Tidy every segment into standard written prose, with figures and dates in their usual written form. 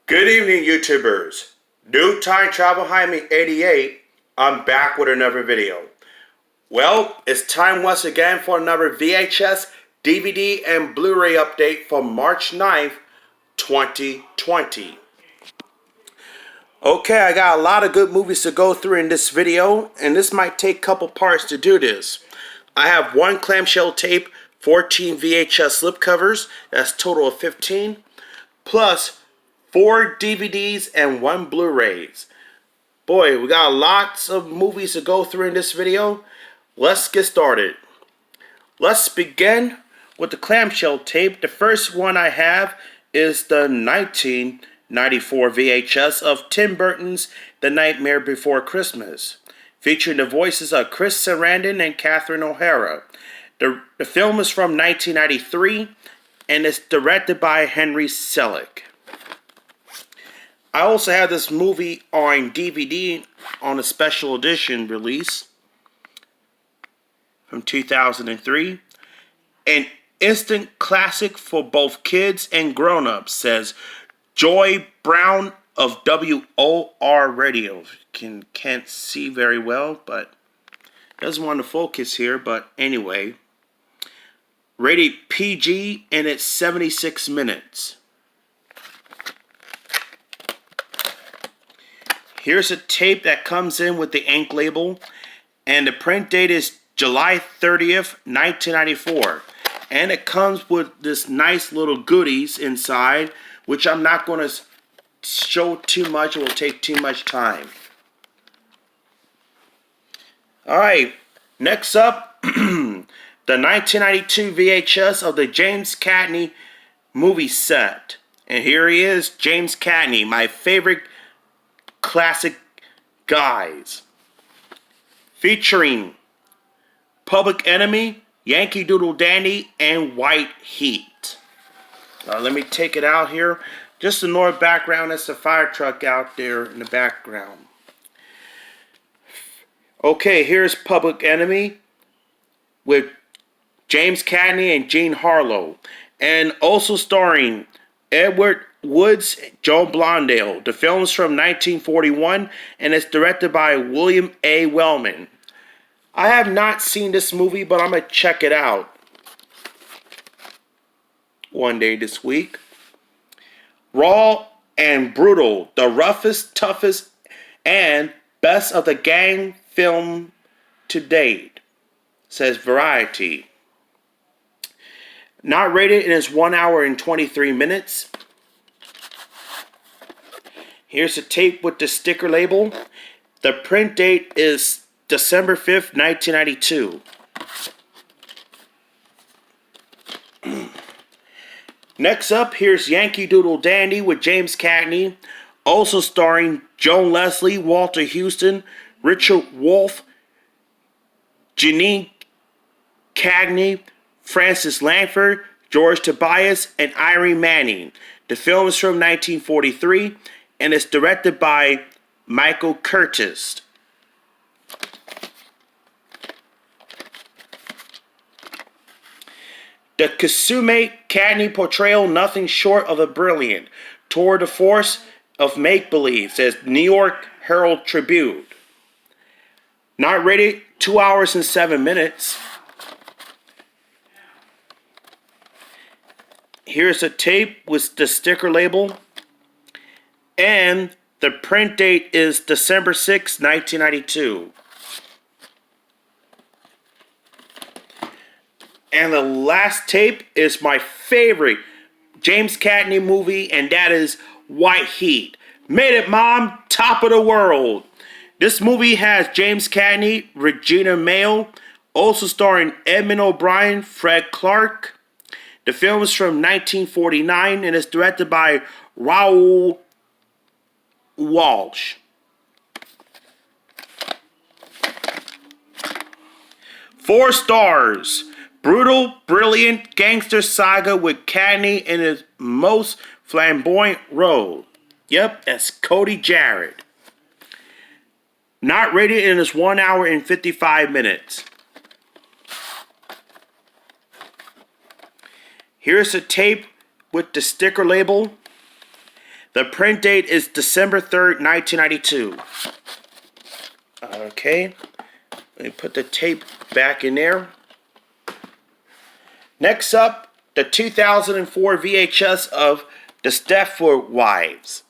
Good evening, YouTubers. New Time Travel Jaime 88. I'm back with another video. Well, it's time once again for another VHS, DVD, and Blu-ray update for March 9th, 2020. Okay, I got a lot of good movies to go through in this video, and this might take a couple parts to do this. I have one clamshell tape, 14 VHS slipcovers, that's a total of 15, plus 4 DVDs and 1 Blu-rays. Boy, we got lots of movies to go through in this video. Let's get started. Let's begin with the clamshell tape. The first one I have is the 1994 VHS of Tim Burton's The Nightmare Before Christmas, featuring the voices of Chris Sarandon and Catherine O'Hara. The film is from 1993 and it's directed by Henry Selick. I also have this movie on DVD on a special edition release from 2003. An instant classic for both kids and grown-ups, says Joy Brown of WOR Radio. Can't see very well, but doesn't want to focus here, but anyway. Rated PG and it's 76 minutes. Here's a tape that comes in with the ink label, and the print date is July 30th, 1994. And it comes with this nice little goodies inside, which I'm not going to show too much. It will take too much time. Alright, next up, the 1992 VHS of the James Cagney movie set. And here he is, James Cagney, my favorite classic guys, featuring Public Enemy, Yankee Doodle Dandy, and White Heat. Let me take it out here. Just ignore the background. That's the fire truck out there in the background. Okay, here's Public Enemy with James Cagney and Jean Harlow, and also starring Edward Woods, Joan Blondell. The film's from 1941 and it's directed by William A. Wellman. I have not seen this movie, but I'm going to check it out one day this week. Raw and Brutal, the roughest, toughest, and best of the gang film to date, says Variety. Not rated and it's 1 hour and 23 minutes. Here's a tape with the sticker label. The print date is December 5th, 1992. Next up, here's Yankee Doodle Dandy with James Cagney, also starring Joan Leslie, Walter Houston, Richard Wolfe, Janine Cagney, Francis Langford, George Tobias, and Irene Manning. The film is from 1943 and it's directed by Michael Curtis. The Kusume Cagney portrayal, nothing short of a brilliant tour de force of make-believe, says New York Herald Tribune. Not rated, 2 hours and 7 minutes. Here's a tape with the sticker label. And the print date is December 6, 1992. And the last tape is my favorite James Cagney movie, and that is White Heat. Made it, Mom, top of the world. This movie has James Cagney, Regina Mayo, also starring Edmund O'Brien, Fred Clark. The film is from 1949 and is directed by Raoul Walsh. 4 stars. Brutal, brilliant gangster saga with Cagney in his most flamboyant role. Yep, that's Cody Jarrett. Not rated in its 1 hour and 55 minutes. Here's a tape with the sticker label. The print date is December 3rd, 1992. Okay, let me put the tape back in there. Next up, the 2004 VHS of the Stepford Wives,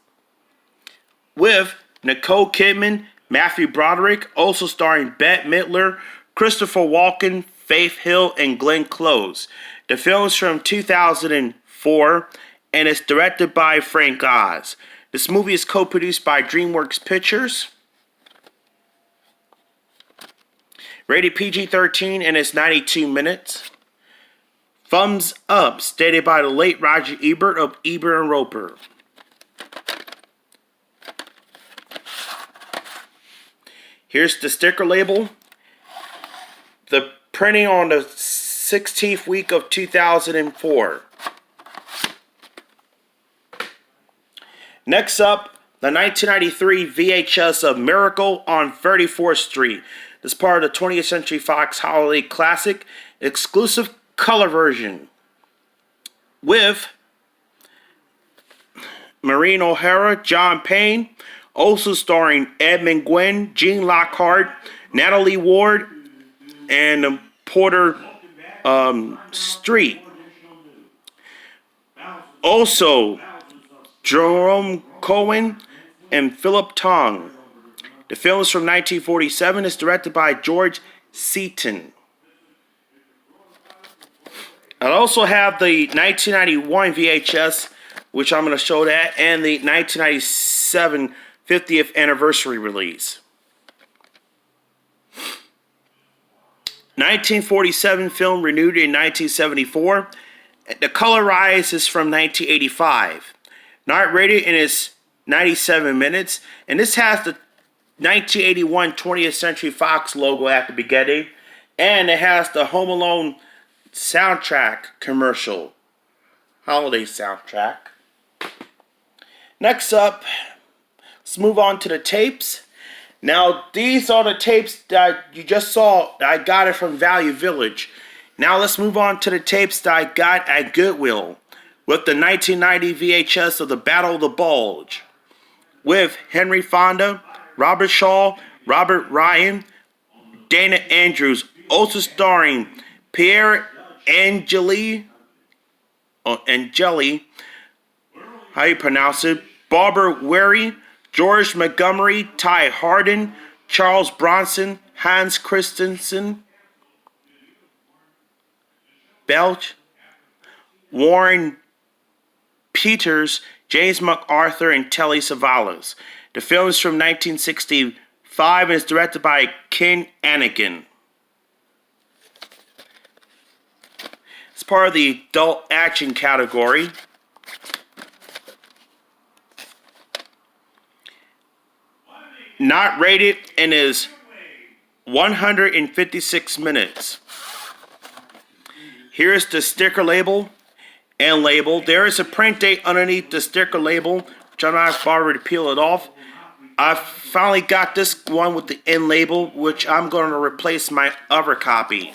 with Nicole Kidman, Matthew Broderick, also starring Bette Midler, Christopher Walken, Faith Hill, and Glenn Close. The film is from 2004 and it's directed by Frank Oz. This movie is co-produced by DreamWorks Pictures. Rated PG-13 and it's 92 minutes. Thumbs up, stated by the late Roger Ebert of Ebert and Roper. Here's the sticker label. The printing on the 16th week of 2004. Next up, the 1993 VHS of Miracle on 34th Street. This is part of the 20th Century Fox Holiday Classic exclusive color version with Maureen O'Hara, John Payne, also starring Edmund Gwenn, Gene Lockhart, Natalie Ward, and Porter Street. Also, Jerome Cohen and Philip Tong. The film is from 1947. It's directed by George Seaton. I also have the 1991 VHS, which I'm going to show that, and the 1997 50th anniversary release. 1947 film renewed in 1974. The color rise is from 1985. Not rated and it's 97 minutes. And this has the 1981 20th Century Fox logo at the beginning. And it has the Home Alone soundtrack commercial. Holiday soundtrack. Next up, let's move on to the tapes. Now, these are the tapes that you just saw. I got it from Value Village. Now, let's move on to the tapes that I got at Goodwill with the 1990 VHS of the Battle of the Bulge with Henry Fonda, Robert Shaw, Robert Ryan, Dana Andrews, also starring Pierre Angeli, how you pronounce it, Barbara Wary, George Montgomery, Ty Hardin, Charles Bronson, Hans Christensen, Bulge, Warren Peters, James MacArthur, and Telly Savalas. The film is from 1965 and is directed by Ken Anakin. It's part of the adult action category. Not rated and is 156 minutes. Here is the sticker label and label. There is a print date underneath the sticker label, which I'm not bothered to peel it off. I finally got this one with the end label, which I'm going to replace my other copy.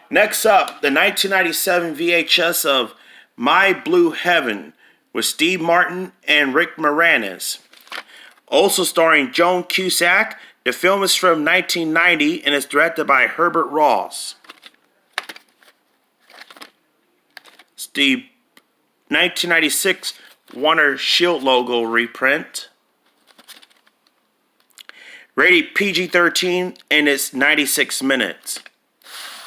Next up, the 1997 VHS of My Blue Heaven with Steve Martin and Rick Moranis. Also starring Joan Cusack. The film is from 1990 and is directed by Herbert Ross. It's the 1996 Warner Shield logo reprint. Rated PG-13 and it's 96 minutes.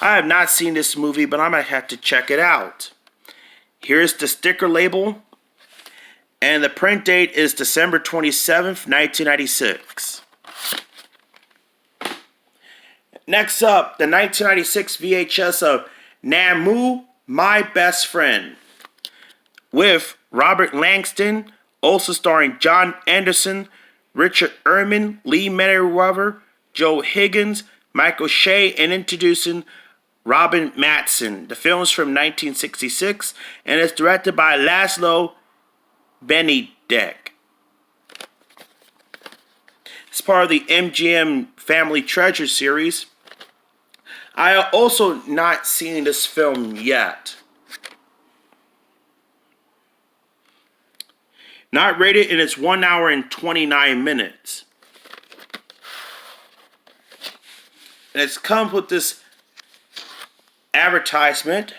I have not seen this movie, but I might have to check it out. Here's the sticker label. And the print date is December 27th, 1996. Next up, the 1996 VHS of Nammu, My Best Friend, with Robert Langston, also starring John Anderson, Richard Ehrman, Lee Meriwether, Joe Higgins, Michael Shea, and introducing Robin Matson. The film is from 1966 and is directed by Laszlo Benedek. It's part of the MGM Family Treasure series. I have also not seen this film yet. Not rated, and it's 1 hour and 29 minutes. And it's comes with this advertisement.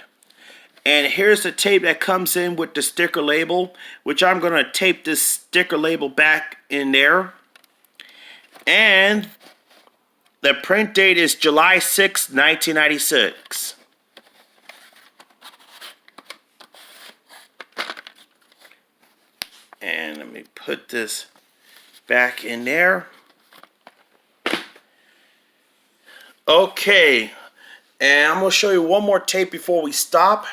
And here's the tape that comes in with the sticker label, which I'm going to tape this sticker label back in there. And the print date is July 6, 1996. And let me put this back in there. Okay, and I'm going to show you one more tape before we stop.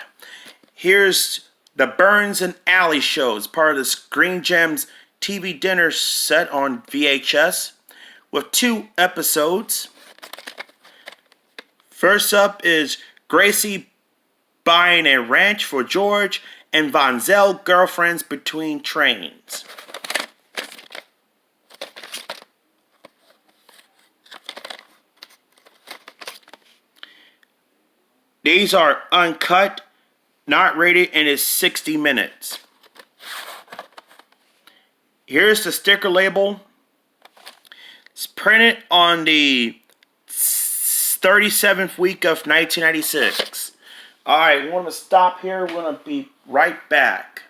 Here's the Burns and Alley Show. It's part of this Green Gems TV dinner set on VHS with 2 episodes. First up is Gracie buying a ranch for George and Von Zell girlfriends between trains. These are uncut, not rated, and it's 60 minutes. Here's the sticker label. It's printed on the 37th week of 1996. Alright, we're going to stop here. We're going to be right back.